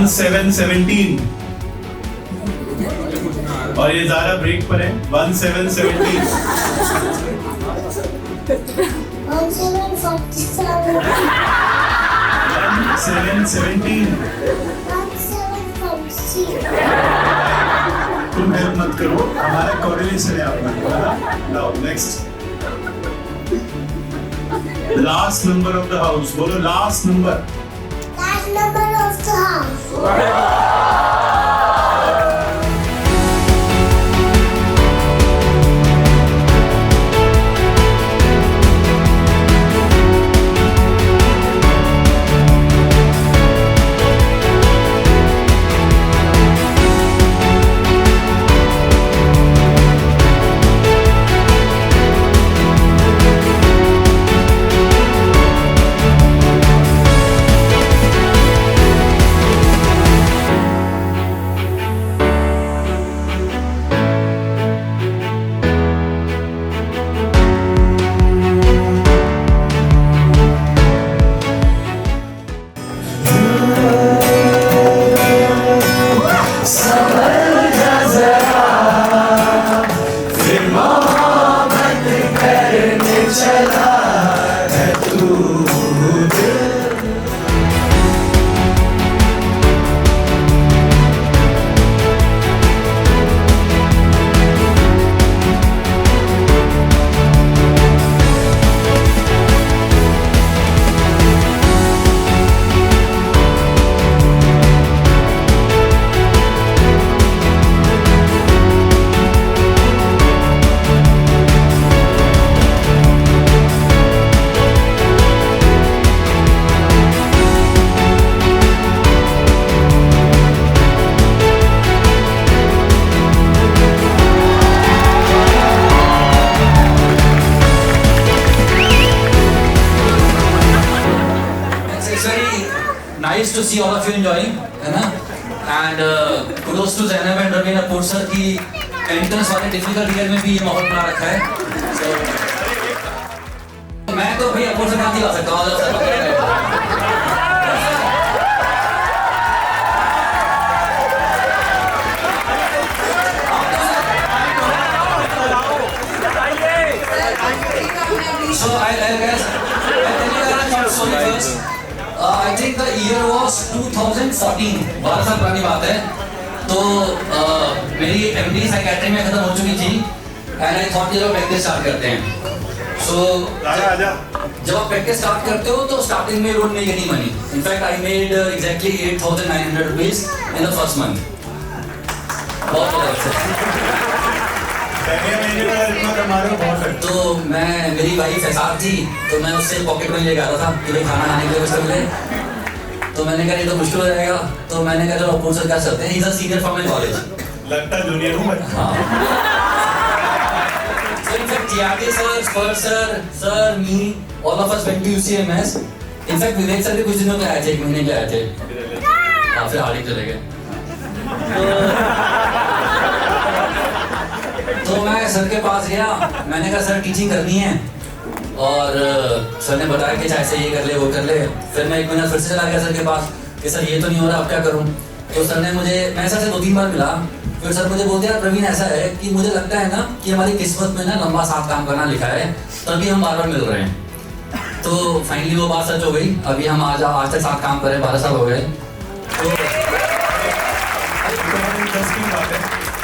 1717 और ये ज़ारा ब्रेक पर है। 1717 1717 तुम हेल्प मत करो, हमारा कोरिलेशन है आपका। Now next last number of the house. बोलो last number. Last number of the house. Nice to see all of you enjoying, है ना? And kudos to Zainab and Ravina Purser की entrance वाले difficult year में भी ये माहौल बना रखा है। So मैं तो भैया Purser नहीं गा सकता हूँ। So I'll guess. I think the year was 2014, 12 साल पुरानी बात है। तो मेरी MD साइकेट्री में खत्म हो चुकी थी and I thought कि जब प्रैक्टिस स्टार्ट करते हैं। So जब आप प्रैक्टिस स्टार्ट करते हो तो स्टार्टिंग में road make any money. In fact I made exactly 8,900 rupees in the first month। बहुत अच्छा। तो मैं मेरी वाइफ एसार थी तो मैं उससे पॉकेट मनी लेके आता था कि भाई खाना खाने के लिए कुछ कर ले। तो मैंने कहा ये तो मुश्किल हो जाएगा, तो मैंने कहा चलो अपूर सर क्या करते हैं, he is a senior from my college. लगता है जूनियर हूं मैं। हां सो इनफैक्ट टीआरके सर, स्पर sir, me, all of us went to UCMS. In fact Vivek sir भी कुछ दिनों के आए थे, 1 महीने के आए थे। हां फिर हाल ही चले गए। तो मैं सर के पास गया, मैंने कहा सर टीचिंग करनी है, और सर ने बताया कि ऐसे ये कर ले वो कर ले। फिर मैं 1 महीना फिर से चला गया सर के पास कि सर ये तो नहीं हो रहा, अब क्या करूं। तो सर ने मैं सर से 2-3 बार मिला, फिर सर मुझे बोलते हैं प्रवीण ऐसा है कि मुझे लगता है ना कि हमारी किस्मत में ना लंबा साथ काम करना लिखा है, तभी हम बार बार मिल रहे हैं। तो फाइनली वो बात सच हो गई, अभी हम आज तक साथ काम कर रहे हैं, 12 साल हो गए।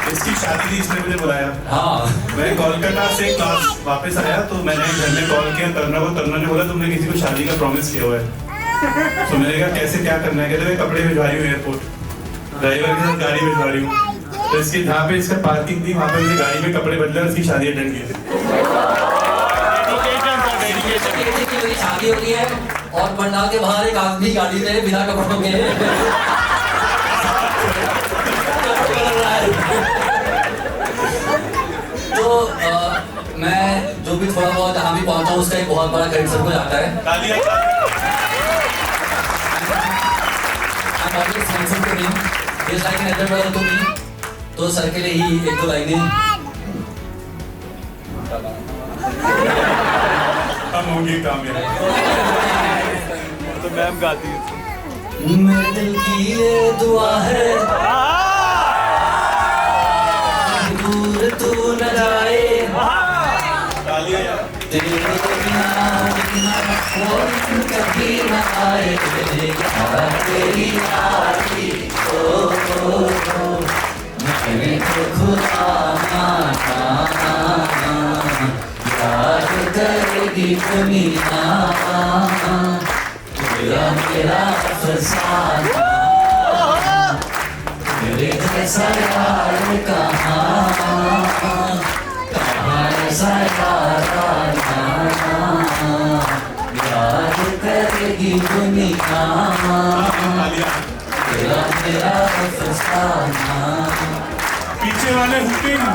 तो इसकी शादी थी, इसने मुझे बुलाया। हाँ मैं कोलकाता से क्लास वापस आया तो मैंने घर में कॉल किया तरना को। तरना ने बोला तुमने किसी को शादी का प्रॉमिस किया हुआ है। तो मैंने कहा कैसे क्या करना है, कहते मैं कपड़े भिजवा रही हूँ एयरपोर्ट, ड्राइवर के साथ गाड़ी भिजवा रही हूँ। तो इसकी जहाँ पे इसका पार्किंग थी वहाँ पे मुझे गाड़ी में कपड़े बदले और इसकी शादी अटेंड की थी। शादी हो रही है और पंडाल के बाहर एक आदमी गाड़ी में बिना कपड़ों के तो मैं जो भी थोड़ा बहुत जहाँ भी पहुंचा उसका एक बहुत बड़ा क्रेडिट सर को जाता है। तो सर के लिए ही 1-2 लाइनें हम होंगे कामयाब। तो मैम गाती है। मेरे दिल की ये दुआ है कि दूर तू न जाए, तालियां यार। तेरे बिना वो दिन कभी न आए, तेरी यारी मैंने तो खुदा माना, याद करेगी दुनिया तेरा मेरा फसाना, मेरे जैसा यार कहाँ ऐसा यार आना, याद करेगी दुनिया तेरा मेरा फसाना। पीछे वाले हुकिंग